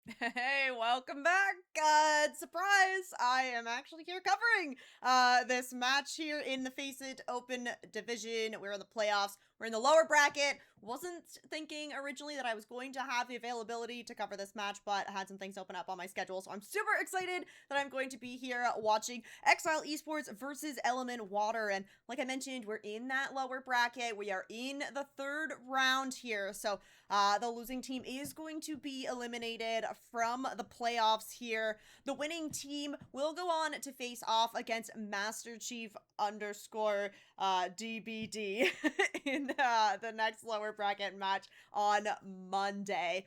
Hey, welcome back. Surprise! I am actually here covering this match here in the FACEIT Open Division. We're in the playoffs. We're in the lower bracket. Wasn't thinking originally that I was going to have the availability to cover this match, but I had some things open up on my schedule, so I'm super excited that I'm going to be here watching Xzile Esports versus Element Water. And like I mentioned, we're in that lower bracket. We are in the third round here, so the losing team is going to be eliminated from the playoffs here. The winning team will go on to face off against Master Chief underscore DBD in the next lower bracket match on Monday.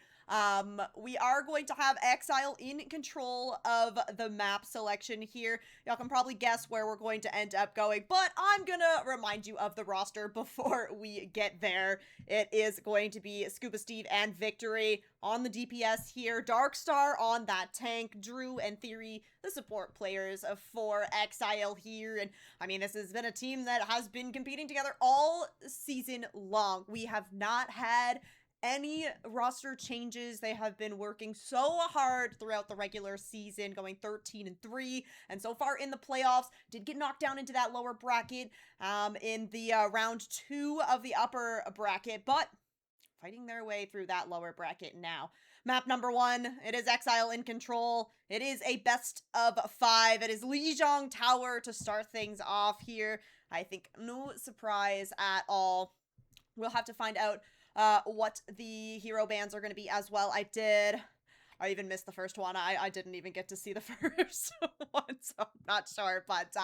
We are going to have Xzile in control of the map selection here. Y'all can probably guess where we're going to end up going, but I'm gonna remind you of the roster before we get there. It is going to be Scuba Steve and Victory on the DPS here, Darkstar on that tank, Drew and Theory, the support players for Xzile here. And I mean, this has been a team that has been competing together all season long. We have not had any roster changes. They have been working so hard throughout the regular season, going 13-3, and so far in the playoffs did get knocked down into that lower bracket in the round 2 of the upper bracket, but fighting their way through that lower bracket now. Map number 1, it is Xzile in control. It is a best of 5. It is Lijiang Tower to start things off here. I think no surprise at all. We'll have to find out what the hero bans are going to be as well. I even missed the first one. I didn't even get to see the first one, so I'm not sure. But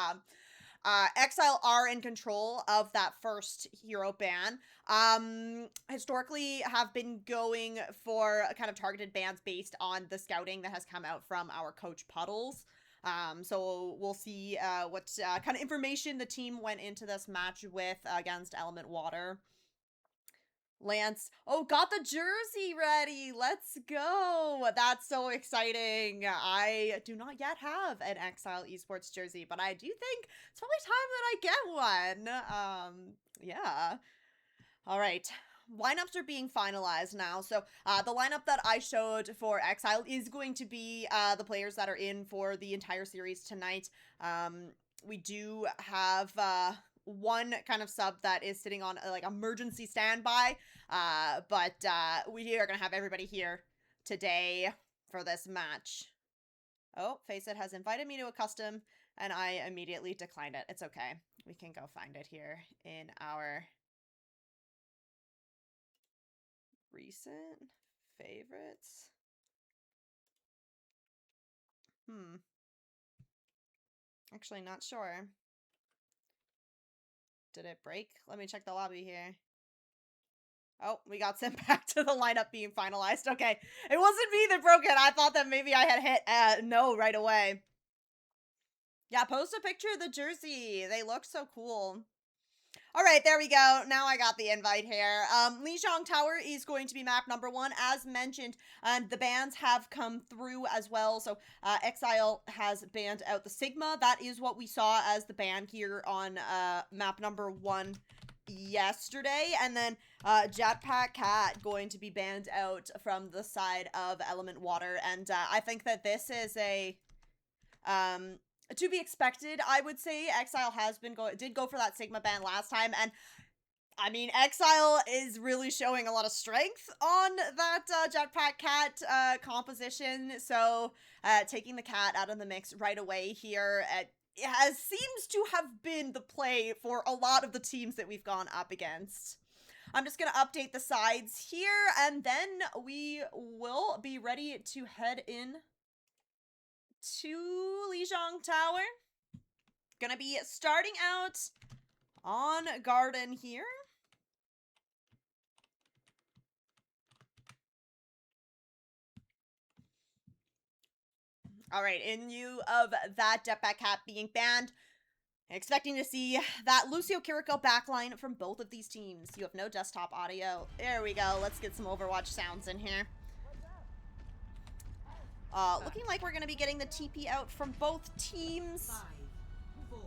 Xzile are in control of that first hero ban. Historically have been going for kind of targeted bans based on the scouting that has come out from our coach Puddles. So we'll see what kind of information the team went into this match with against Element Water. Lance, oh, got the jersey ready. Let's go. That's so exciting. I do not yet have an Xzile Esports jersey, but I do think it's probably time that I get one. Yeah. All right. Lineups are being finalized now. So the lineup that I showed for Xzile is going to be the players that are in for the entire series tonight. We do have one kind of sub that is sitting on like emergency standby, but we are gonna have everybody here today for this match. Oh, FACEIT has invited me to a custom and I immediately declined it. It's okay, we can go find it here in our recent favorites. Actually not sure. Did it break? Let me check the lobby here. Oh, we got sent back to the lineup being finalized. Okay, it wasn't me that broke it. I thought that maybe I had hit no right away. Yeah, post a picture of the jersey. They look so cool. All right, there we go. Now I got the invite here. Lijiang Tower is going to be map number 1, as mentioned. The bans have come through as well. So Xzile has banned out the Sigma. That is what we saw as the ban here on map number 1 yesterday. And then Jetpack Cat going to be banned out from the side of Element Water. And I think that this is a to be expected. I would say Xzile has been did go for that Sigma ban last time, and I mean, Xzile is really showing a lot of strength on that Jetpack Cat composition, so taking the cat out of the mix right away here seems to have been the play for a lot of the teams that we've gone up against. I'm just going to update the sides here, and then we will be ready to head in to Lijiang Tower. Gonna be starting out on Garden here. All right, in lieu of that Jetpack Cat being banned, expecting to see that Lucio Kiriko backline from both of these teams. You have no desktop audio. There we go. Let's get some Overwatch sounds in here. Looking like we're going to be getting the TP out from both teams. 5, 4,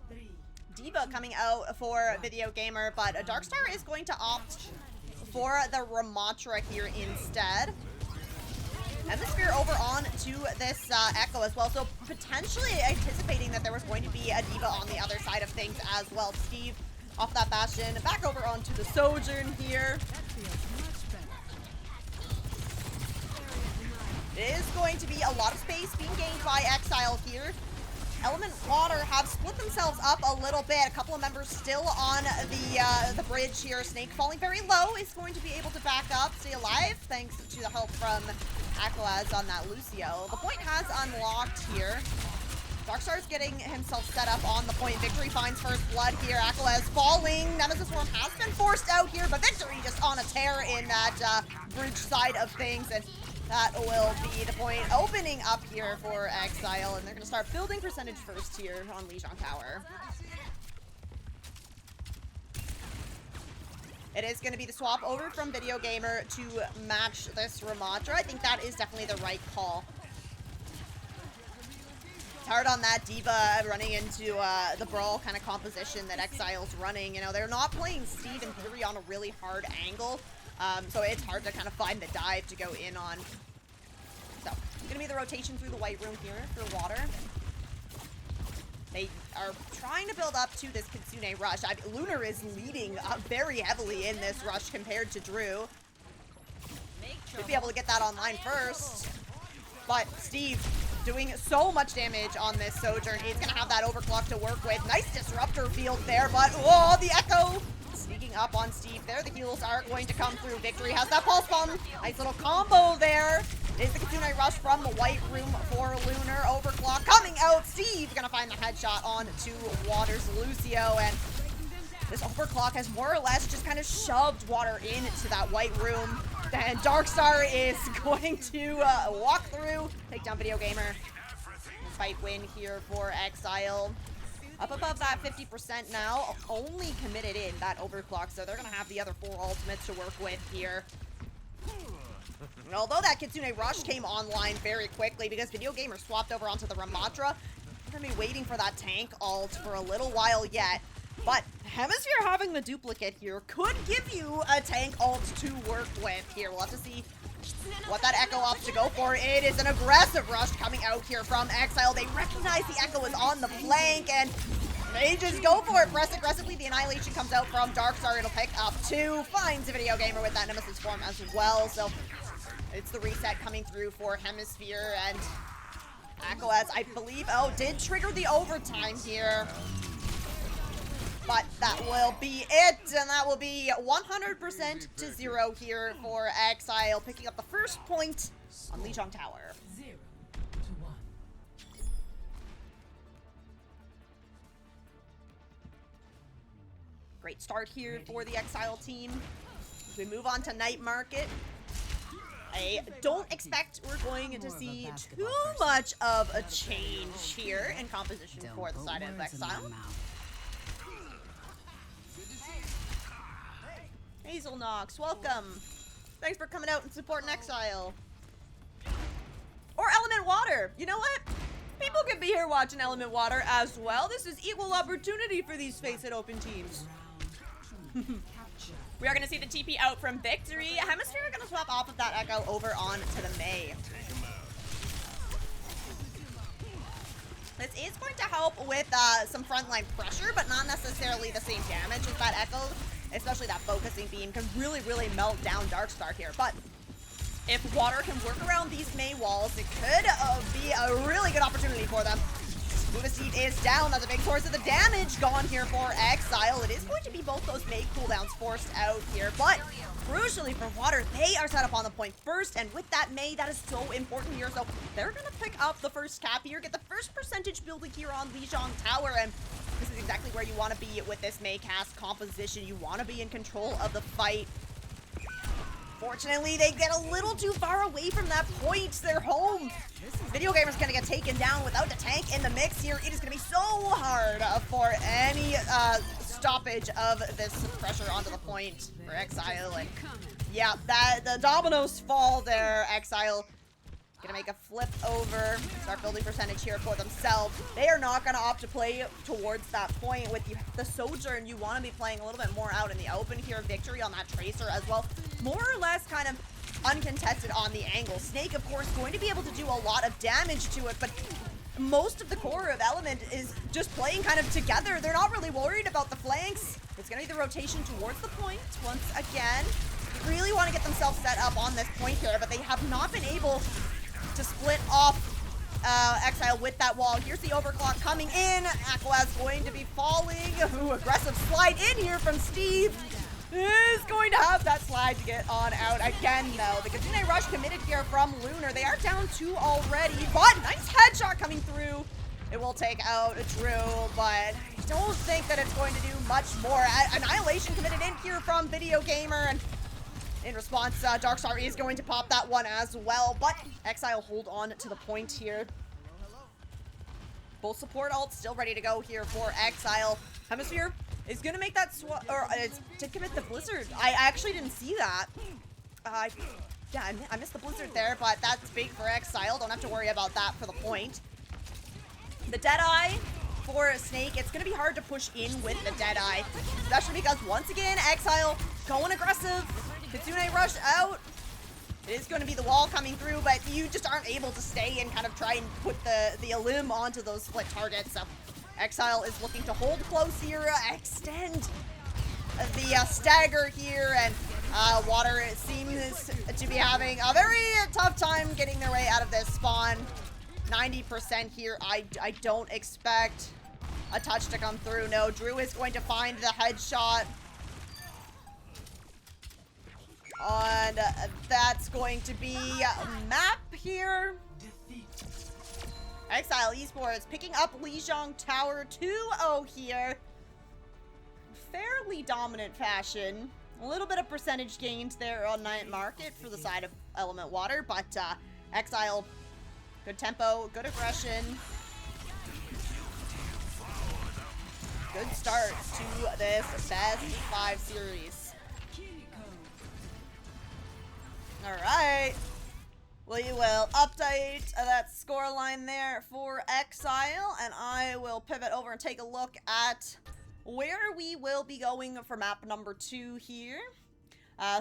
3, Diva coming out for Video Gamer, but Darkstar is going to opt for the Ramatra here instead. Hemisphere over on to this Echo as well. So potentially anticipating that there was going to be a D.Va on the other side of things as well. Steve off that Bastion, back over onto the Sojourn here. It is going to be a lot of space being gained by Xzile here. Element Water have split themselves up a little bit. A couple of members still on the bridge here. Snake falling very low is going to be able to back up, stay alive, thanks to the help from Aquaz on that Lucio. The point has unlocked here. Darkstar's getting himself set up on the point. Victory finds first blood here. Aquaz falling. Nemesis Swarm has been forced out here, but Victory just on a tear in that bridge side of things. And that will be the point opening up here for Xzile, and they're going to start building percentage first here on Lijiang Tower. It is going to be the swap over from Video Gamer to match this Ramatra. I think that is definitely the right call. It's hard on that D.Va running into the Brawl kind of composition that Xzile's running. You know, they're not playing Steve and Fury on a really hard angle. So it's hard to kind of find the dive to go in on. So, gonna be the rotation through the white room here for Water. They are trying to build up to this Kitsune rush. Lunar is leading very heavily in this rush compared to Drew. Should be able to get that online first. But Steve doing so much damage on this Sojourn. He's gonna have that overclock to work with. Nice disruptor field there, but oh, the Echo sneaking up on Steve there. The heals are going to come through. Victory has that pulse bomb. Nice little combo there. It is the Kitsune rush from the white room for Lunar. Overclock coming out. Steve gonna find the headshot on to Water's Lucio, and this overclock has more or less just kind of shoved Water into that white room. And Darkstar is going to walk through, take down Video Gamer. Fight win here for Xzile. Up above that 50% now, only committed in that overclock, so they're going to have the other 4 ultimates to work with here. And although that Kitsune rush came online very quickly because Video Gamer swapped over onto the Ramatra, we're going to be waiting for that tank ult for a little while yet. But Hemisphere having the duplicate here could give you a tank ult to work with here. We'll have to see what that Echo opts to go for. It is an aggressive rush coming out here from Xzile. They recognize the Echo is on the flank, and they just go for it. Press aggressively. The Annihilation comes out from Darkstar. It'll pick up 2. Finds a Video Gamer with that Nemesis form as well. So it's the reset coming through for Hemisphere, and Aquaz, I believe, did trigger the overtime here. But that will be it, and that will be 100% to 0 here for Xzile, picking up the first point on Lijiang Tower. 0-1. Great start here for the Xzile team. As we move on to Night Market, I don't expect we're going to see too much of a change here in composition for the side of Xzile. Hazel Knox, welcome. Thanks for coming out and supporting Xzile. Or Element Water. You know what? People can be here watching Element Water as well. This is equal opportunity for these FACEIT open teams. We are going to see the TP out from Victory. Hemisphere are going to swap off of that Echo over on to the Mei. This is going to help with some frontline pressure, but not necessarily the same damage as that Echo. Especially that focusing beam can really, really melt down Darkstar here. But if Water can work around these Mei walls, it could be a really good opportunity for them. Seed is down. That's a big source of the damage gone here for Xzile. It is going to be both those Mei cooldowns forced out here, but crucially for Water, they are set up on the point first, and with that Mei, that is so important here. So they're going to pick up the first cap here, get the first percentage building here on Lijiang Tower, and this is exactly where you want to be with this Mei cast composition. You want to be in control of the fight. Fortunately, they get a little too far away from that point. They're home. Video Gamer's going to get taken down without the tank in the mix here. It is going to be so hard for any stoppage of this pressure onto the point for Xzile. And yeah, the dominoes fall there. Xzile gonna make a flip over, start building percentage here for themselves. They are not gonna opt to play towards that point. With the Sojourn, you want to be playing a little bit more out in the open here. Victory on that Tracer as well. More or less kind of uncontested on the angle. Snake, of course, going to be able to do a lot of damage to it, but most of the core of Element is just playing kind of together. They're not really worried about the flanks. It's going to be the rotation towards the point once again. They really want to get themselves set up on this point here, but they have not been able to split off Xzile with that wall. Here's the overclock coming in. Aqua's going to be falling. Ooh, aggressive slide in here from Steve. Is going to have that slide to get on out again, though. The Xzile rush committed here from Lunar. They are down 2 already, but nice headshot coming through. It will take out Drew, but I don't think that it's going to do much more. Annihilation committed in here from Video Gamer, and in response, Darkstar is going to pop that one as well, but Xzile hold on to the point here. Full support ult still ready to go here for Xzile. Hemisphere is going to make that to commit the Blizzard. I actually didn't see that. Yeah, I missed the Blizzard there, but that's big for Xzile. Don't have to worry about that for the point. The Deadeye for Snake, it's going to be hard to push in with the Deadeye, especially because, once again, Xzile going aggressive. Kitsune rushed out. It is going to be the wall coming through, but you just aren't able to stay and kind of try and put the elim onto those split targets. So Xzile is looking to hold close here, extend the stagger here, and Water seems to be having a very tough time getting their way out of this spawn. 90% here. I don't expect a touch to come through. No, Drew is going to find the headshot. And that's going to be map here. Xzile Esports picking up Lijiang Tower 2-0 here. Fairly dominant fashion. A little bit of percentage gains there on night market for the side of Element Water, but Xzile, good tempo, good aggression. Good start to this best 5 series. Alright, we will update that scoreline there for Xzile, and I will pivot over and take a look at where we will be going for map number 2 here.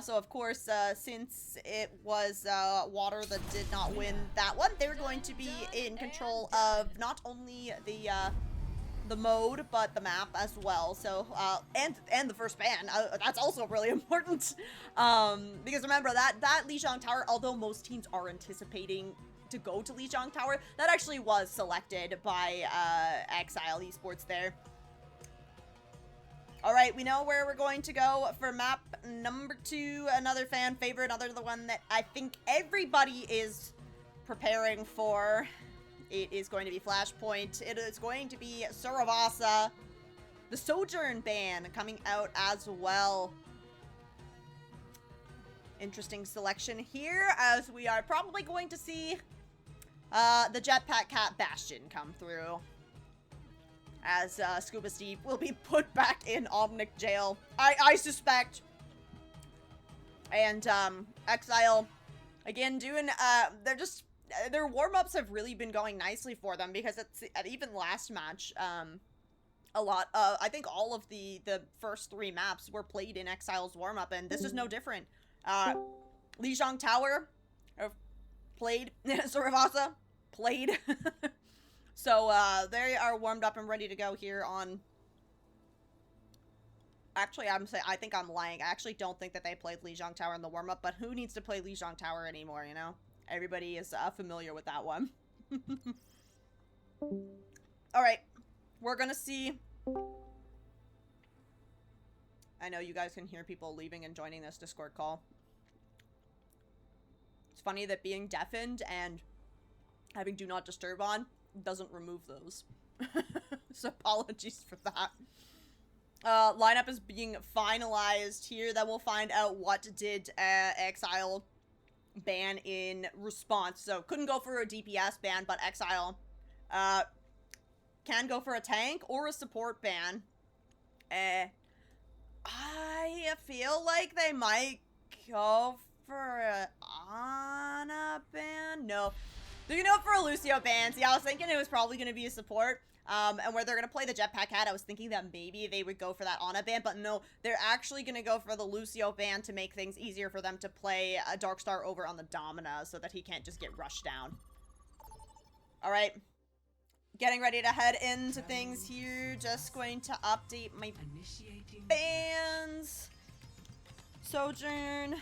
So of course, since it was Water that did not win that one, they're going to be in control of not only the mode, but the map as well. So, and the first ban, that's also really important. Because remember, that Lijiang Tower, although most teams are anticipating to go to Lijiang Tower, that actually was selected by Xzile Esports there. Alright, we know where we're going to go for map number 2, another fan favorite, another the one that I think everybody is preparing for. It is going to be Flashpoint. It is going to be Suravasa. The Sojourn ban coming out as well. Interesting selection here, as we are probably going to see the Jetpack Cat Bastion come through. As Scuba Steve will be put back in Omnic jail, I suspect. And Xzile, again, doing, their warm-ups have really been going nicely for them, because it's even last match, a lot, I think all of the first 3 maps were played in Xzile's warm-up, and this is no different. Lijiang Tower, played. Suravasa, played. So, they are warmed up and ready to go here on... Actually, I think I'm lying. I actually don't think that they played Lijiang Tower in the warm-up, but who needs to play Lijiang Tower anymore, you know? Everybody is familiar with that one. Alright, we're gonna see... I know you guys can hear people leaving and joining this Discord call. It's funny that being deafened and having Do Not Disturb on doesn't remove those. So apologies for that. Lineup is being finalized here. Then we'll find out what did Xzile ban in response. So couldn't go for a DPS ban, but Xzile can go for a tank or a support ban. I feel like they might go for a Ana ban. No, They're gonna go for a Lucio ban. See, I was thinking it was probably gonna be a support. And where they're gonna play the Jetpack Hat, I was thinking that maybe they would go for that Ana ban, but no, they're actually gonna go for the Lucio ban to make things easier for them to play a Darkstar over on the Domina so that he can't just get rushed down. Alright. Getting ready to head into things here. Just going to update my bans. Sojourn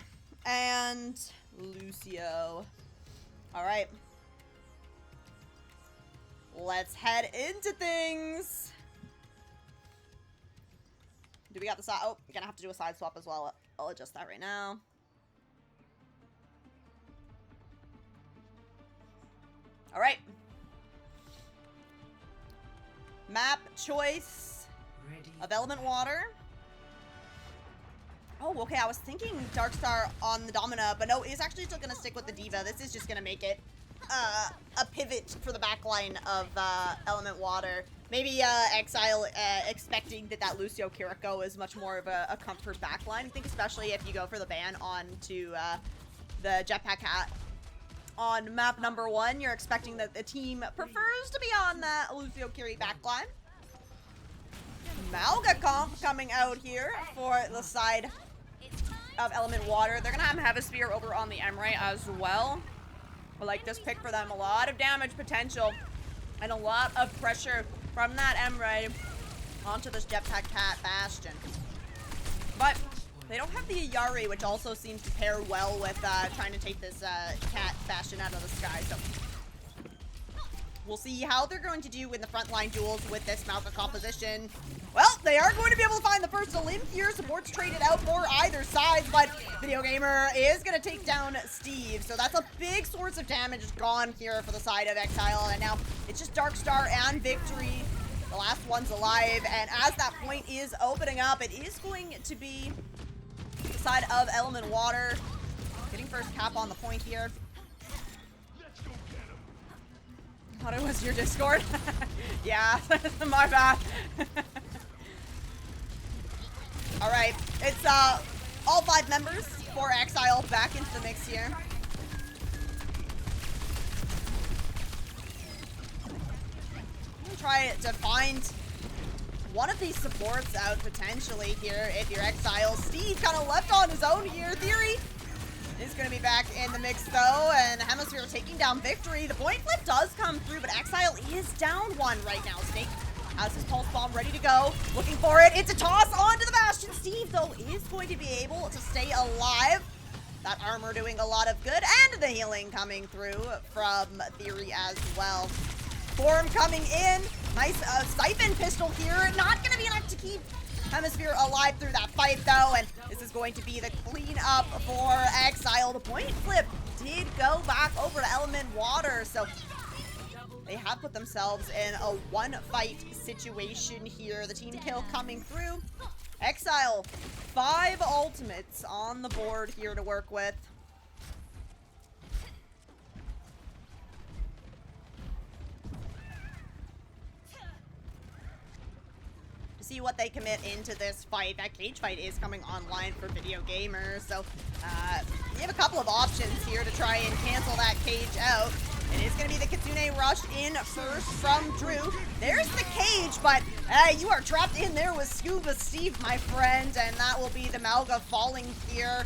and Lucio. Alright. Let's head into things. Do we got the side? Oh, we're gonna have to do a side swap as well. I'll adjust that right now. Alright. Map choice of Element Water. Oh, okay, I was thinking Darkstar on the Domina, but no, it's actually still gonna stick with the Diva. This is just gonna make it a pivot for the backline of Element Water. Maybe Xzile expecting that Lucio Kiriko is much more of a comfort backline. I think especially if you go for the ban onto the Jetpack Hat on map number 1, you're expecting that the team prefers to be on that Lucio Kiri backline. Malga comp coming out here for the side of Element Water. They're gonna have Hemisphere over on the Emray as well. I like this pick for them. A lot of damage potential and a lot of pressure from that Emray onto this Jetpack Cat Bastion. But they don't have the Yari, which also seems to pair well with trying to take this Cat Bastion out of the sky. So we'll see how they're going to do in the frontline duels with this Malka composition. Well, they are going to be able to find the first Elim here. Support's traded out for either side, but Video Gamer is going to take down Steve. So that's a big source of damage gone here for the side of Xzile. And now it's just Darkstar and Victory. The last one's alive. And as that point is opening up, it is going to be the side of Element Water. Getting first cap on the point here. Thought it was your Discord. Yeah, my bad. Alright, it's all 5 members for Xzile back into the mix here. I'm gonna try to find one of these supports out potentially here if you're Xzile. Steve kind of left on his own here. Theory is going to be back in the mix though, and Hemisphere taking down Victory. The point flip does come through, but Xzile is down 1 right now. Snake has his pulse bomb ready to go, looking for it. It's a toss onto the Bastion. Steve though is going to be able to stay alive. That armor doing a lot of good, and the healing coming through from Theory as well. Form coming in. Nice Siphon pistol here. Not going to be enough to keep Hemisphere alive through that fight though, and this is going to be the cleanup for Xzile. The point flip did go back over to Element Water, so they have put themselves in a 1-fight situation here. The team kill coming through. Xzile, 5 ultimates on the board here to work with. See what they commit into this fight. That cage fight is coming online for Video Gamers, so we have a couple of options here to try and cancel that cage out. It is going to be the Kitsune rush in first from Drew. There's the cage, but you are trapped in there with Scuba Steve, my friend, and that will be the Malga falling here.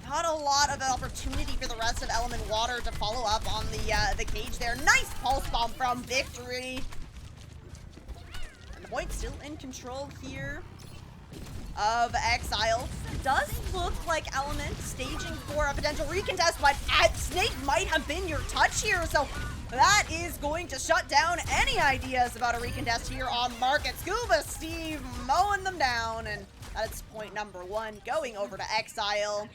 Not a lot of opportunity for the rest of Element Water to follow up on the cage there. Nice pulse bomb from Victory. Point still in control here of Xzile. Does look like Element staging for a potential recontest, but Snake might have been your touch here, so that is going to shut down any ideas about a recontest here on Market. Scuba Steve mowing them down, and that's point number 1 going over to Xzile.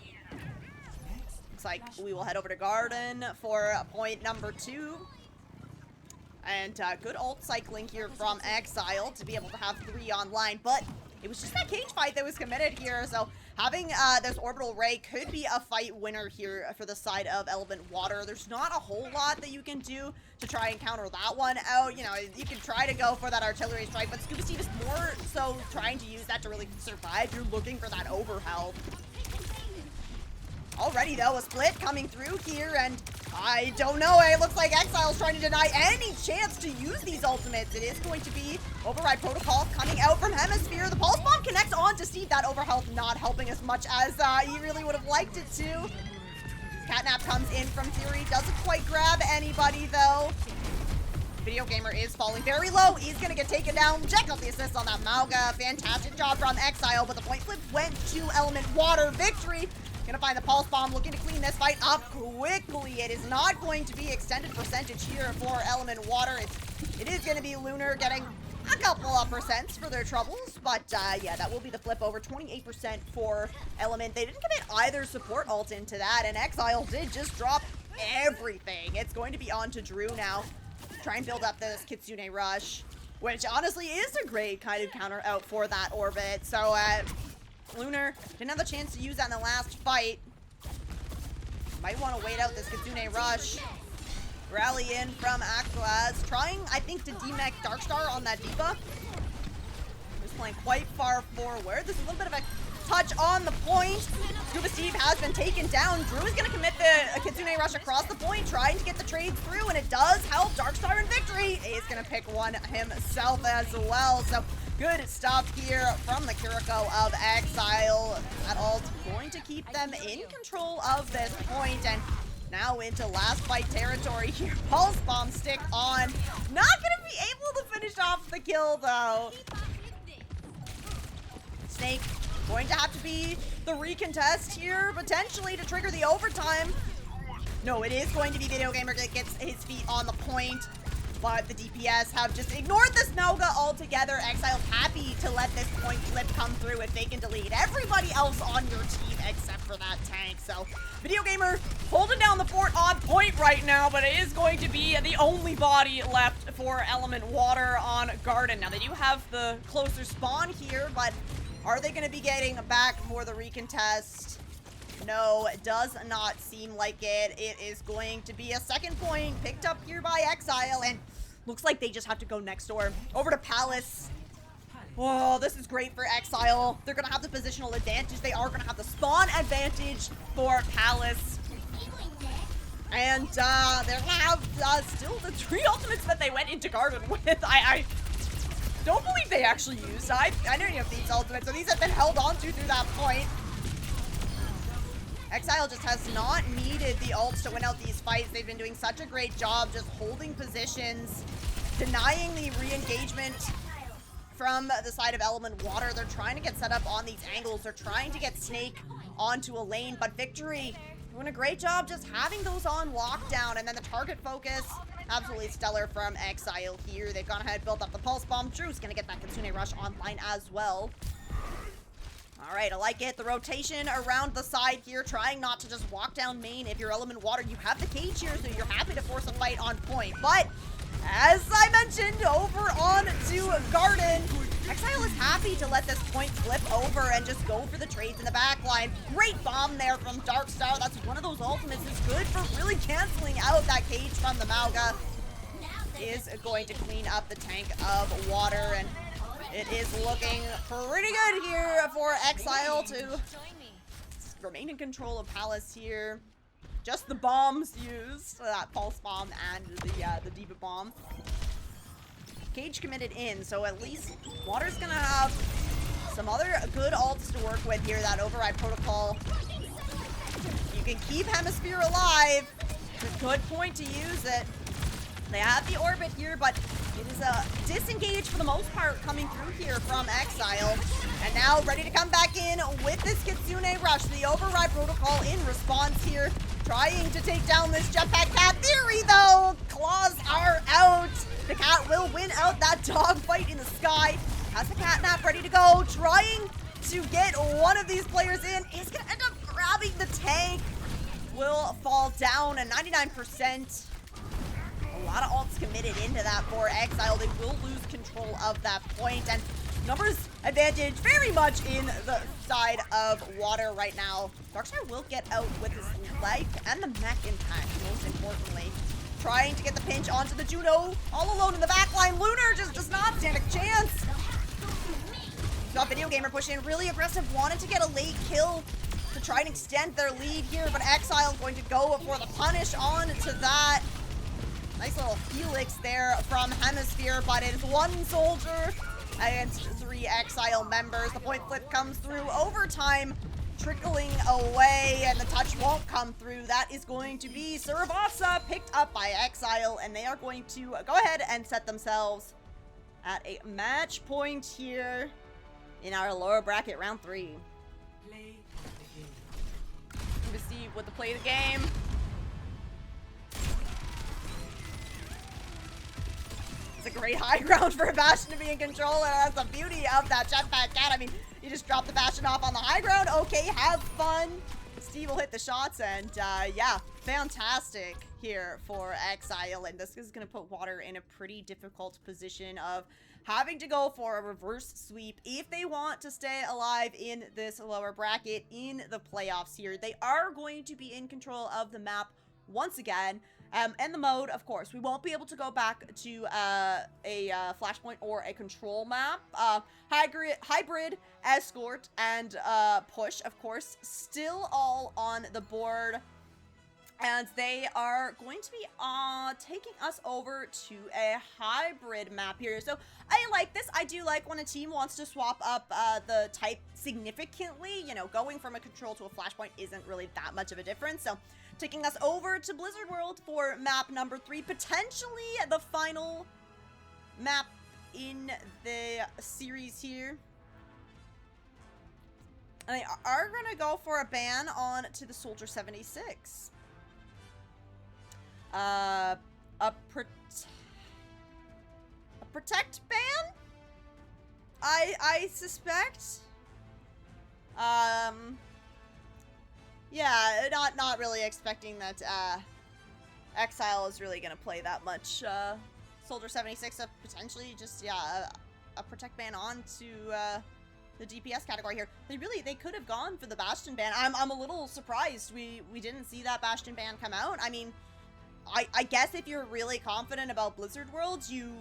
Looks like we will head over to Garden for point number 2. And good ult cycling here from Xzile to be able to have 3 online, but it was just that cage fight that was committed here, so having this Orbital Ray could be a fight winner here for the side of Element Water. There's not a whole lot that you can do to try and counter that one out. You know, you can try to go for that artillery strike, but Scuba Steve is more so trying to use that to really survive. You're looking for that overhealth. Already, though, a split coming through here, and I don't know. It looks like Xzile's trying to deny any chance to use these ultimates. It is going to be Override Protocol coming out from Hemisphere. The Pulse Bomb connects on to Steve. That overhealth not helping as much as he really would have liked it to. Catnap comes in from Fury. Doesn't quite grab anybody, though. Video Gamer is falling very low. He's going to get taken down. Check out the assist on that Mauga. Fantastic job from Xzile, but the point flip went to Element Water. Victory. Gonna find the Pulse Bomb, looking to clean this fight up quickly. It is not going to be extended percentage here for Element Water. It is gonna be Lunar getting a couple of percents for their troubles, but yeah, that will be the flip over. 28% for Element. They didn't commit either support ult into that, and Xzile did just drop everything. It's going to be on to Drew now. Try and build up this Kitsune Rush, which honestly is a great kind of counter out for that orbit. So, Lunar didn't have the chance to use that in the last fight. Might want to wait out this Kitsune Rush. Rally in from Aquaz. Trying, I think, to demech Darkstar on that D.Va. He's playing quite far forward. There's a little bit of a touch on the point. Scuba Steve has been taken down. Drew is going to commit the Kitsune Rush across the point, trying to get the trades through, and it does help Darkstar in victory. He's going to pick one himself as well. So, good stop here from the Kiriko of Xzile. That ult's going to keep them in control of this point, and now into last fight territory here. Pulse Bomb stick on. Not going to be able to finish off the kill, though. Snake going to have to be the recontest here, potentially, to trigger the overtime. No, it is going to be Video Gamer that gets his feet on the point. But the DPS have just ignored this Mauga altogether. Xzile's happy to let this point flip come through if they can delete everybody else on your team except for that tank. So, Video Gamer holding down the fort on point right now, but it is going to be the only body left for Element Water on Garden. Now, they do have the closer spawn here, but are they going to be getting back for the recontest? No, it does not seem like it. It is going to be a second point picked up here by Xzile, and looks like they just have to go next door. Over to Palace. Oh, this is great for Xzile. They're going to have the positional advantage. They are going to have the spawn advantage for Palace. And they're going to have still the 3 ultimates that they went into Garden with. I don't believe they actually used. I know you have these ultimates, so these have been held on to through that point. Xzile just has not needed the ults to win out these fights. They've been doing such a great job just holding positions, denying the re-engagement from the side of Element Water. They're trying to get set up on these angles. They're trying to get Snake onto a lane, but Victory doing a great job just having those on lockdown, and then the target focus, absolutely stellar from Xzile here. They've gone ahead, built up the Pulse Bomb. Drew's gonna get that Kitsune Rush online as well. All right, I like it. The rotation around the side here, trying not to just walk down main. If you're Element Water, you have the cage here, so you're happy to force a fight on point. But, as I mentioned, over on to Garden, Xzile is happy to let this point flip over and just go for the trades in the backline. Great bomb there from Darkstar. That's one of those ultimates that's good for really canceling out that cage from the Mauga. Is going to clean up the tank of water, and it is looking pretty good here for Xzile to remain in control of Palace here. Just the bombs used, that Pulse Bomb and the D.Va Bomb. Cage committed in, so at least Water's gonna have some other good ults to work with here. That Override Protocol. You can keep Hemisphere alive. It's a good point to use it. They have the orbit here, but it is a disengage for the most part coming through here from Xzile. And now ready to come back in with this Kitsune Rush. The Override Protocol in response here. Trying to take down this Jetpack Cat. Theory, though, claws are out. The cat will win out that dogfight in the sky. Has the Catnap ready to go. Trying to get one of these players in. Is going to end up grabbing the tank. Will fall down at 99%. A lot of ults committed into that for Xzile. They will lose control of that point, and numbers advantage very much in the side of Water right now. Darkstar will get out with his life and the mech impact, most importantly. Trying to get the pinch onto the Juno, all alone in the backline. Lunar just does not stand a chance. Got Video Gamer pushing in really aggressive, wanted to get a late kill to try and extend their lead here, but Xzile going to go for the punish on to that. Nice little Felix there from Hemisphere, but it is one soldier against 3 Xzile members. The point flip comes through, overtime trickling away, and the touch won't come through. That is going to be Surabasa, picked up by Xzile, and they are going to go ahead and set themselves at a match point here in our lower bracket round 3. Play the game. Receive with the play of the game. It's a great high ground for a Bastion to be in control, and that's the beauty of that jetpack cat. I mean, you just drop the Bastion off on the high ground. Okay, have fun. Steve will hit the shots, and yeah, fantastic here for Xzile. And this is going to put Water in a pretty difficult position of having to go for a reverse sweep if they want to stay alive in this lower bracket in the playoffs here. They are going to be in control of the map once again. And the mode, of course, we won't be able to go back to a flashpoint or a control map. Hybrid, escort, and push, of course, still all on the board. And they are going to be taking us over to a hybrid map here. So I like this. I do like when a team wants to swap up the type significantly. You know, going from a control to a flashpoint isn't really that much of a difference. So taking us over to Blizzard World for map number 3, potentially the final map in the series here. And they are going to go for a ban on to the Soldier 76. A protect ban? I suspect. Yeah, not really expecting that Xzile is really gonna play that much Soldier 76, potentially just a protect ban on to the DPS category here. They could have gone for the Bastion ban. I'm a little surprised we didn't see that Bastion ban come out. I mean, I guess if you're really confident about Blizzard Worlds, you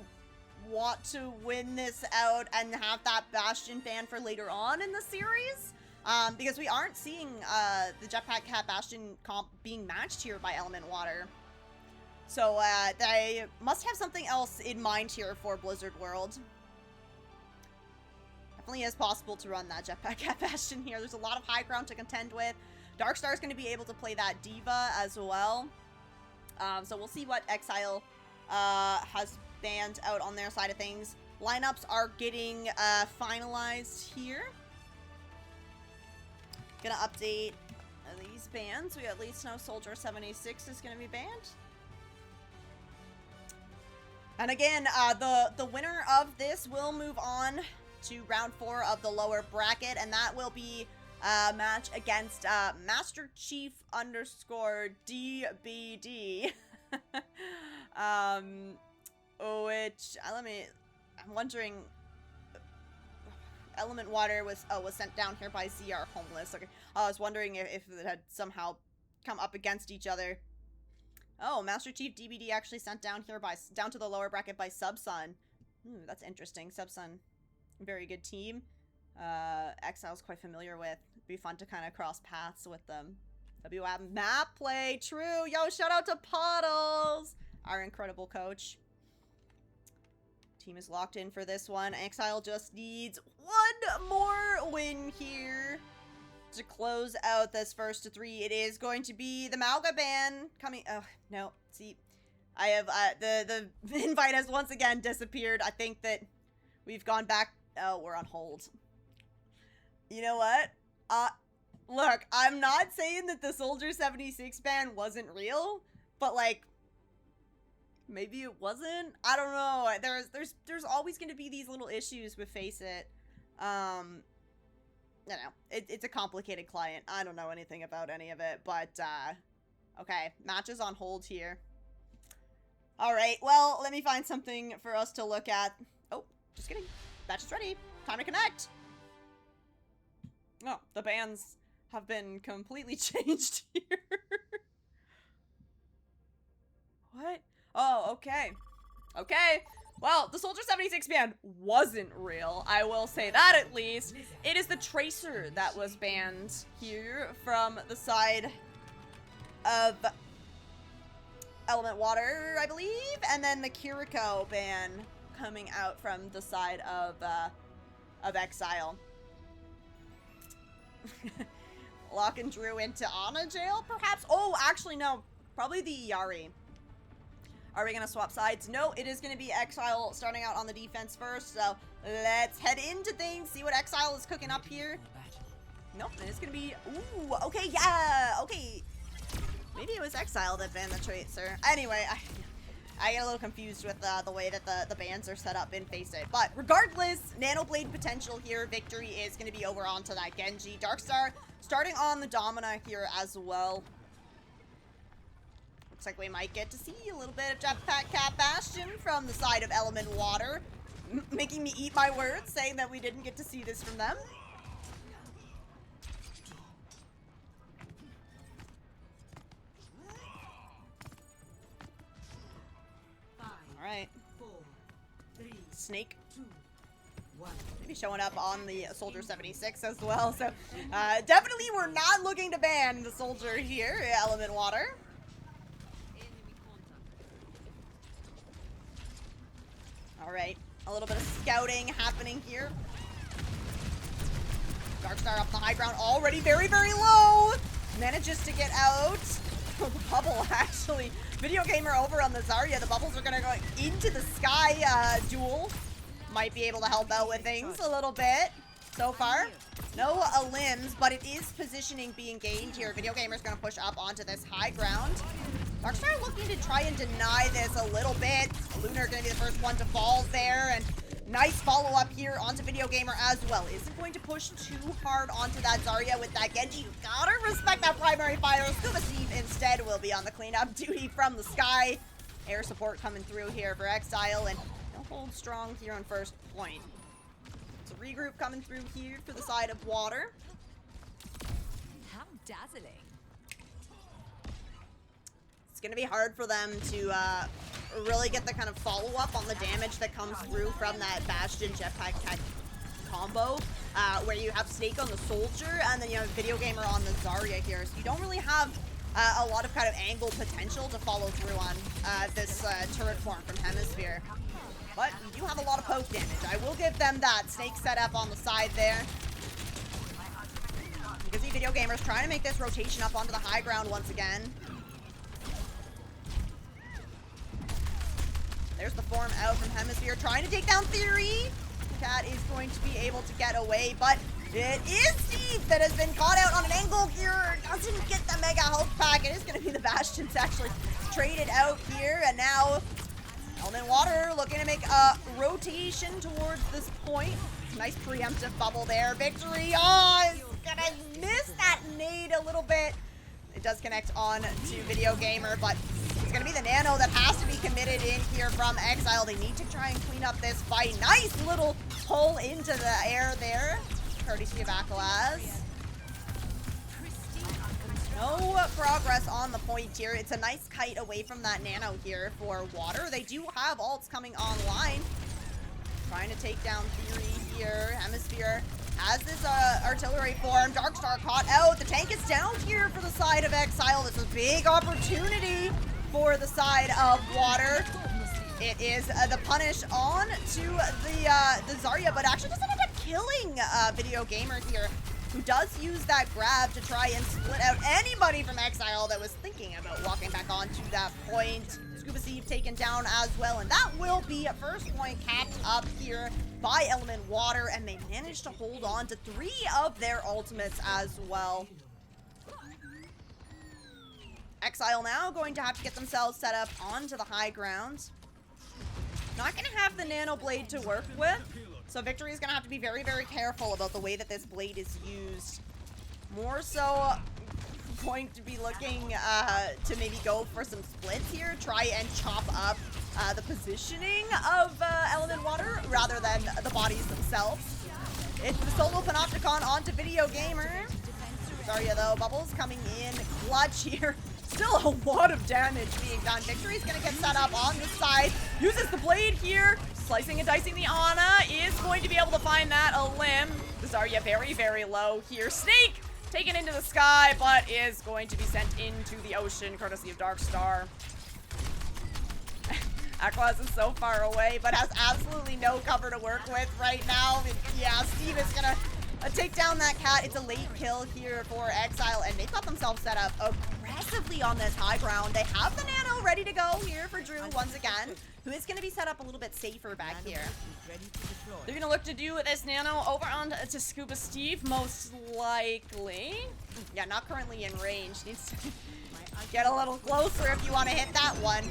want to win this out and have that Bastion ban for later on in the series. Because we aren't seeing the Jetpack Cat Bastion comp being matched here by Element Water. So they must have something else in mind here for Blizzard World. Definitely is possible to run that Jetpack Cat Bastion here. There's a lot of high ground to contend with. Darkstar's going to be able to play that Diva as well. So we'll see what Xzile has banned out on their side of things. Lineups are getting finalized here. Gonna update these bans. We at least know Soldier 76 is gonna be banned. And again, the winner of this will move on to round 4 of the lower bracket, and that will be a match against Master Chief _ DBD. Which I'm wondering. Element Water was sent down here by ZR Homeless. Okay, I was wondering if it had somehow come up against each other. Oh, Master Chief DBD actually sent down here down to the lower bracket by Subsun. That's interesting. Subsun, very good team. Xzile's quite familiar with. Be fun to kind of cross paths with them. WM map play, true. Yo, shout out to Puddles, our incredible coach. Team is locked in for this one. Xzile just needs one more win here to close out this first to 3. It is going to be the Mauga ban coming. Oh, no. See, I have the invite has once again disappeared. I think that we've gone back. Oh, we're on hold. You know what? Look, I'm not saying that the Soldier 76 ban wasn't real, but like, maybe it wasn't. I don't know. There's always going to be these little issues with FACEIT. You know, it's a complicated client. I don't know anything about any of it, but okay, match is on hold here. All right, well, let me find something for us to look at. Oh, just kidding. Match is ready. Time to connect. Oh, the bans have been completely changed here. What? Oh, okay. Okay. Well, the Soldier 76 ban wasn't real. I will say that at least. It is the Tracer that was banned here from the side of Element Water, I believe, and then the Kiriko ban coming out from the side of Xzile. Lock and Drew into Ana jail, perhaps? Oh, actually, no. Probably the Yari. Are we going to swap sides? No, it is going to be Xzile starting out on the defense first, so let's head into things, see what Xzile is cooking up here. Nope, it's going to be... Ooh, okay, yeah, okay. Maybe it was Xzile that banned the Tracer. Anyway, I get a little confused with the way that the bans are set up in FACEIT. But regardless, Nanoblade potential here. Victory is going to be over onto that Genji. Darkstar starting on the Domina here as well. Looks like we might get to see a little bit of Jetpack Cat Bastion from the side of Element Water. Making me eat my words, saying that we didn't get to see this from them. Alright. Snake. Maybe showing up on the Soldier 76 as well. So, definitely we're not looking to ban the Soldier here, Element Water. Alright. A little bit of scouting happening here. Darkstar up the high ground, already very, very low. Manages to get out. The bubble, actually. Video Gamer over on the Zarya. The bubbles are going to go into the sky duel. Might be able to help out with things a little bit so far. No limbs, but it is positioning being gained here. Video Gamer's going to push up onto this high ground. Darkstar looking to try and deny this a little bit. Lunar going to be the first one to fall there. And nice follow-up here onto Video Gamer as well. Isn't going to push too hard onto that Zarya with that Genji. You gotta respect that primary fire. Scuba Steve instead will be on the cleanup duty from the sky. Air support coming through here for Xzile, and they'll hold strong here on first point. So regroup coming through here for the side of Water. How dazzling. It's gonna be hard for them to really get the kind of follow-up on the damage that comes through from that Bastion Jetpack Cat combo, where you have Snake on the Soldier and then you have Video Gamer on the Zarya here. So you don't really have a lot of kind of angle potential to follow through on this turret form from Hemisphere. But you do have a lot of poke damage. I will give them that. Snake set up on the side there. You can see Video Gamer's trying to make this rotation up onto the high ground once again. There's the form out from Hemisphere, trying to take down Theory. Cat is going to be able to get away, but it is Steve that has been caught out on an angle here. Doesn't get the mega health pack. It is going to be the Bastions actually traded out here, and now Element Water looking to make a rotation towards this point. Nice preemptive bubble there. Victory. Oh, it's going to miss that nade a little bit. It does connect on to Video Gamer, but it's going to be the Nano that has to be committed in here from Xzile. They need to try and clean up this fight. Nice little pull into the air there. Courtesy of Akalaz. No progress on the point here. It's a nice kite away from that Nano here for Water. They do have ults coming online. Trying to take down Theory here. Hemisphere has this artillery form. Darkstar caught out. The tank is down here for the side of Xzile. This is a big opportunity for the side of Water. It is the punish on to the Zarya, but actually doesn't end up killing Video Gamer here, who does use that grab to try and split out anybody from Xzile that was thinking about walking back onto that point. Scuba Steve taken down as well, and that will be a first point capped up here by Element Water, and they managed to hold on to 3 of their ultimates as well. Xzile now going to have to get themselves set up onto the high ground. Not going to have the Nano Blade to work with, so Victory is going to have to be very, very careful about the way that this blade is used. More so going to be looking to maybe go for some splits here, try and chop up the positioning of Element Water rather than the bodies themselves. It's the solo Panopticon onto Video Gamer. Zarya though, Bubbles coming in clutch here. still a lot of damage being done. Victory's gonna get set up on this side. Uses the blade here. Slicing and dicing the Ana is going to be able to find that a limb. The Zarya very, very low here. Snake taken into the sky, but is going to be sent into the ocean, courtesy of Darkstar. Aquaz is so far away, but has absolutely no cover to work with right now. Yeah, Steve is gonna take down that cat. It's a late kill here for Xzile, and they've got themselves set up aggressively on this high ground. They have the nano ready to go here for Drew once again, who is going to be set up a little bit safer back here. They're going to look to do this nano over on to Scuba Steve, most likely. Yeah, not currently in range. Needs to get a little closer if you want to hit that one.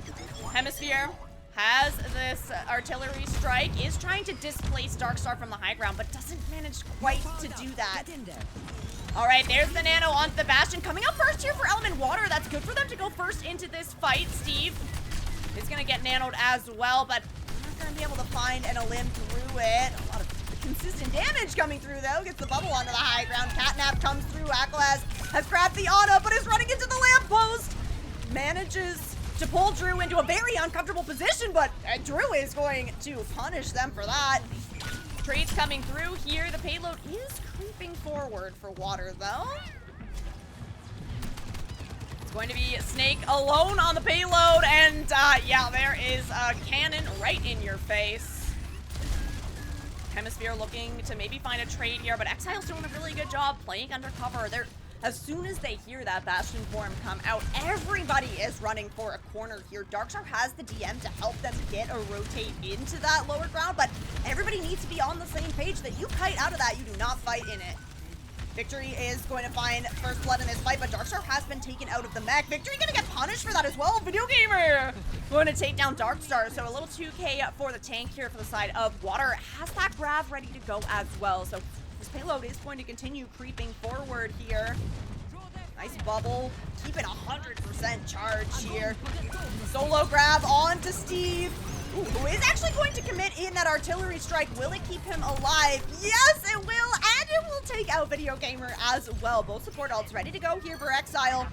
Hemisphere has this artillery strike, is trying to displace Darkstar from the high ground, but doesn't manage quite to do that. All right, there's the nano onto the Bastion. Coming up first here for Element Water. That's good for them to go first into this fight. Steve is going to get nanoed as well, but not going to be able to find an Elim through it. A lot of consistent damage coming through, though. Gets the bubble onto the high ground. Catnap comes through. Aquaz has grabbed the Ana, but is running into the lamppost. Manages to pull Drew into a very uncomfortable position, but Drew is going to punish them for that. Trades coming through here. The payload is creeping forward for Water, though. It's going to be Snake alone on the payload, and yeah, there is a cannon right in your face. Hemisphere looking to maybe find a trade here, but Exile's doing a really good job playing undercover. As soon as they hear that Bastion form come out, everybody is running for a corner here. Darkstar has the DM to help them get a rotate into that lower ground, but everybody needs to be on the same page that you kite out of that, you do not fight in it. Victory is going to find first blood in this fight, but Darkstar has been taken out of the mech. Victory gonna get punished for that as well. Video Gamer going to take down Darkstar, so a little 2k for the tank here for the side of Water. Has that grav ready to go as well, so this payload is going to continue creeping forward here. Nice bubble, keeping 100% charge here. Solo grab on to Steve, who is actually going to commit in that artillery strike. Will it keep him alive? Yes, it will, and it will take out Video Gamer as well. Both support ults ready to go here for Xzile.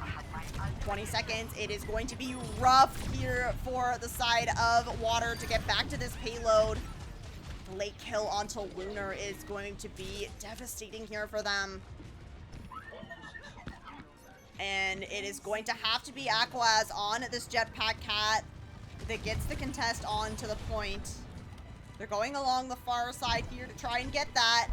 20 seconds. It is going to be rough here for the side of Water to get back to this payload. Late kill onto Lunar is going to be devastating here for them. And it is going to have to be Aquaz on this jetpack cat that gets the contest on to the point. They're going along the far side here to try and get that,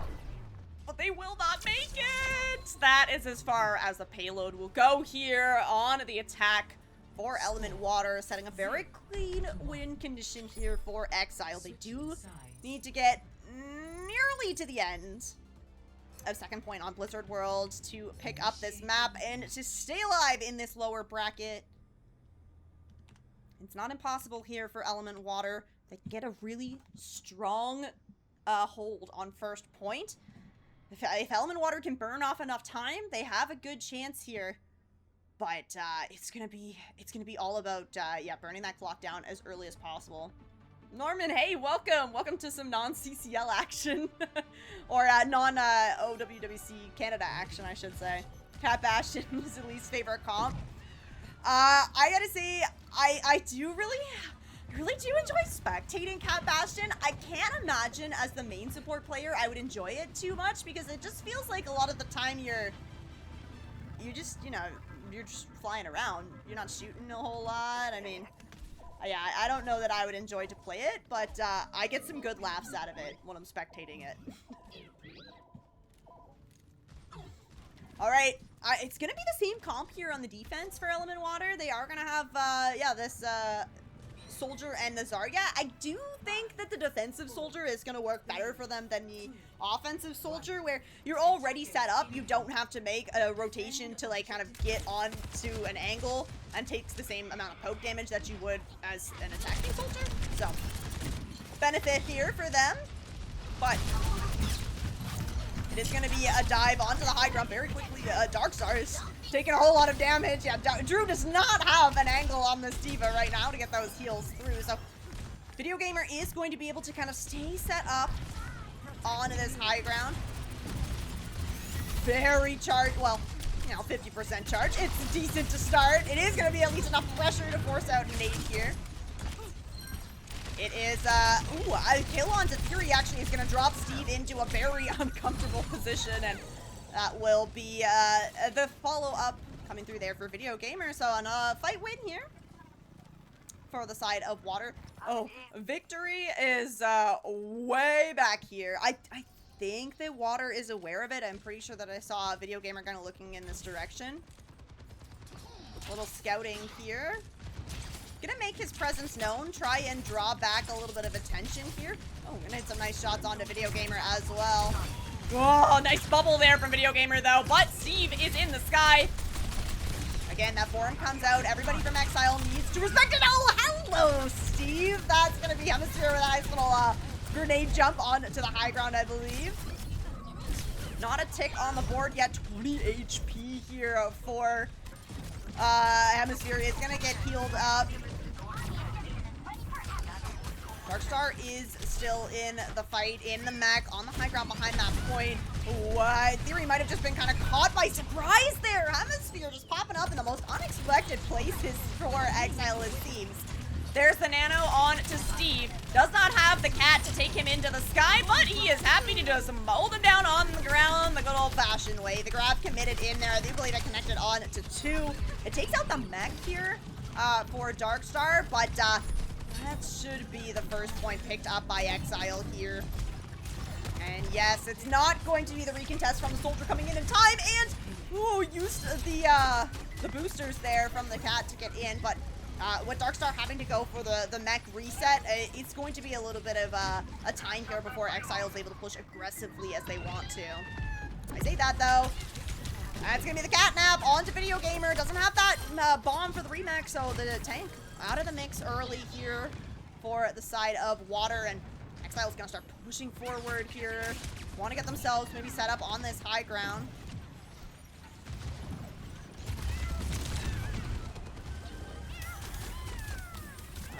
but they will not make it. That is as far as the payload will go here on the attack for Element Water, setting a very clean win condition here for Xzile. They do need to get nearly to the end of second point on Blizzard World to pick up this map and to stay alive in this lower bracket. It's not impossible here for Element Water. They can get a really strong hold on first point. If Element Water can burn off enough time, they have a good chance here. But it's gonna be all about yeah, burning that clock down as early as possible. Norman, hey, welcome to some non-CCL action, or non-OWWC Canada action, I should say. Cat Bastion is at least favorite comp. I gotta say, I really do enjoy spectating Cat Bastion. I can't imagine as the main support player I would enjoy it too much, because it just feels like a lot of the time you're just, you know, you're just flying around. You're not shooting a whole lot. I mean, yeah, I don't know that I would enjoy to play it, but I get some good laughs out of it when I'm spectating it. All right, it's gonna be the same comp here on the defense for Element Water. They are gonna have, yeah, this Soldier and the Zarya. I do think that the defensive Soldier is gonna work better for them than the offensive Soldier, where you're already set up. You don't have to make a rotation to like kind of get on to an angle and takes the same amount of poke damage that you would as an attacking Soldier. So, benefit here for them, but it is going to be a dive onto the high ground very quickly. Darkstar is taking a whole lot of damage. Yeah, Drew does not have an angle on this D.Va right now to get those heals through. So, Video Gamer is going to be able to kind of stay set up on this high ground. Very charged. Well, you know, 50% charge. It's decent to start. It is going to be at least enough pressure to force out a nade here. It is, ooh, a kill onto Fury actually is going to drop Steve into a very uncomfortable position, and that will be, the follow-up coming through there for Video Gamer. So on a fight win here for the side of Water. Oh, Victory is, way back here. I think that Water is aware of it. I'm pretty sure that I saw a Video Gamer kind of looking in this direction. A little scouting here. Gonna make his presence known, try and draw back a little bit of attention here. Oh, gonna hit some nice shots onto Video Gamer as well. Oh, nice bubble there from Video Gamer though, but Steve is in the sky. Again, that form comes out. Everybody from Xzile needs to respect it. Oh, hello, Steve. That's gonna be Hemisphere with a nice little grenade jump onto the high ground, I believe. Not a tick on the board yet. 20 HP here for Hemisphere. Is gonna get healed up. Darkstar is still in the fight, in the mech, on the high ground behind that point. Theory might have just been kind of caught by surprise there. Hemisphere just popping up in the most unexpected places for Xzile, it seems. There's the nano on to Steve. Does not have the cat to take him into the sky, but he is happy to just mold him down on the ground the good old-fashioned way. The grab committed in there. The ability to connect it on to 2. It takes out the mech here for Darkstar, but that should be the first point picked up by Xzile here. And yes, it's not going to be the recontest from the soldier coming in time, and ooh, used the boosters there from the cat to get in, but with Darkstar having to go for the mech reset, it's going to be a little bit of a time here before Xzile is able to push aggressively as they want to. I say that though. That's going to be the catnap onto Video Gamer. Doesn't have that bomb for the remake, so the tank out of the mix early here for the side of Water, and Xzile's going to start pushing forward here. Want to get themselves maybe set up on this high ground.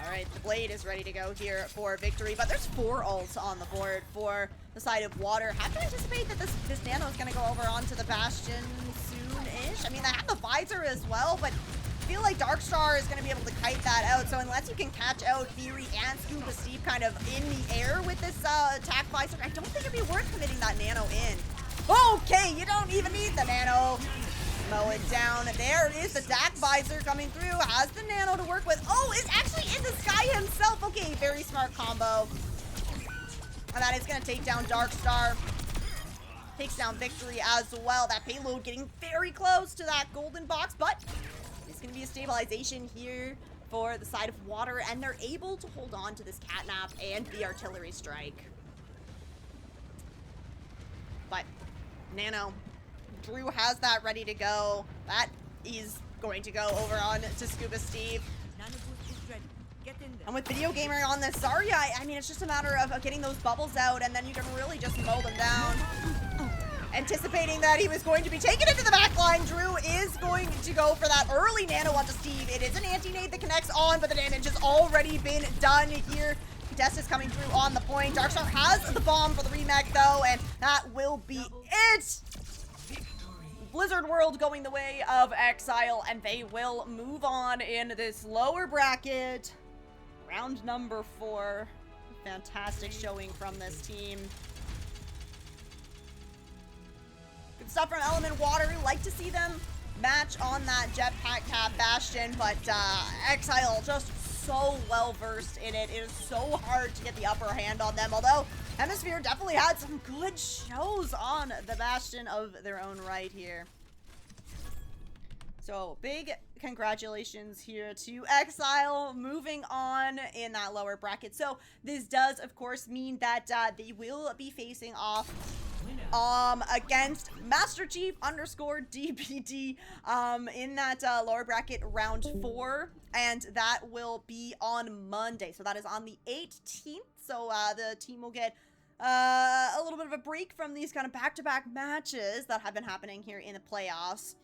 Alright, the Blade is ready to go here for Victory, but there's 4 ults on the board for the side of Water. Have to anticipate that this nano is going to go over onto the Bastion soon-ish. I mean, they have the Visor as well, but I feel like Darkstar is going to be able to kite that out, so unless you can catch out Theory and Scuba Steve kind of in the air with this attack Visor, I don't think it'd be worth committing that nano in. Okay, you don't even need the nano. Mow it down. There is the DAC Visor coming through. Has the nano to work with. Oh, is actually in the sky himself. Okay, very smart combo. And that is going to take down Darkstar. Takes down Victory as well. That payload getting very close to that golden box, but it's going to be a stabilization here for the side of Water, and they're able to hold on to this catnap and the artillery strike. But Nano, Drew has that ready to go. That is going to go over on to Scuba Steve. And with Video Gamer on this Zarya, I mean, it's just a matter of getting those bubbles out, and then you can really just mow them down. Anticipating that he was going to be taken into the backline, Drew is going to go for that early nano onto Steve. It is an anti-nade that connects on, but the damage has already been done here. Contest is coming through on the point. Darkstar has the bomb for the remake, though, and that will be it. Blizzard World going the way of Xzile, and they will move on in this lower bracket. Round number 4. Fantastic showing from this team. Good stuff from Element Water. Like to see them match on that Jetpack Cap Bastion, but Xzile just so well versed in it. It is so hard to get the upper hand on them, although Hemisphere definitely had some good shows on the Bastion of their own right here. So big congratulations here to Xzile moving on in that lower bracket. So this does of course mean that they will be facing off against Master Chief _DPD in that lower bracket round 4, and that will be on Monday. So that is on the 18th. So the team will get a little bit of a break from these kind of back-to-back matches that have been happening here in the playoffs.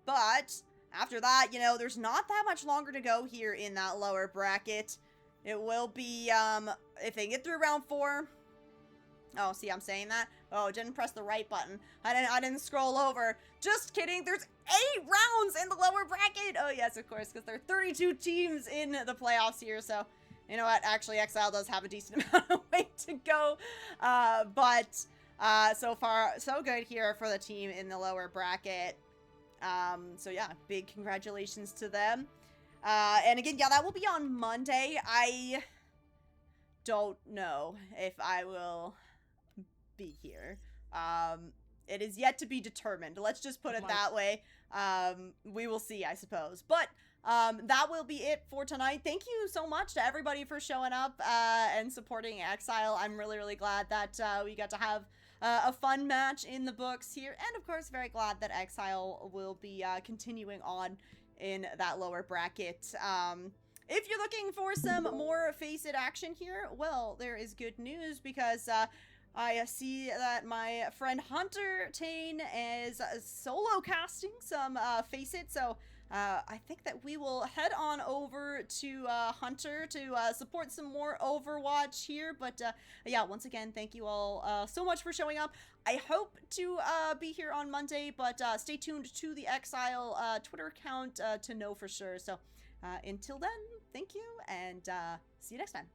But after that, you know, there's not that much longer to go here in that lower bracket. It will be, if they get through round 4, Oh, see, I'm saying that? Oh, didn't press the right button. I didn't scroll over. Just kidding. There's 8 rounds in the lower bracket. Oh, yes, of course, because there are 32 teams in the playoffs here. So, you know what? Actually, Xzile does have a decent amount of way to go. But so far, so good here for the team in the lower bracket. So, yeah, big congratulations to them. And again, yeah, that will be on Monday. I don't know if I will be here. It is yet to be determined. Let's just put it that way. We will see, I suppose. But that will be it for tonight. Thank you so much to everybody for showing up and supporting Xzile. I'm really, really glad that we got to have a fun match in the books here. And of course, very glad that Xzile will be continuing on in that lower bracket. If you're looking for some more FACEIT action here, well, there is good news because I see that my friend Hunter Tane is solo casting some FACEIT, so I think that we will head on over to Hunter to support some more Overwatch here. But yeah, once again, thank you all so much for showing up. I hope to be here on Monday, but stay tuned to the Xzile Twitter account to know for sure. So until then, thank you, and see you next time.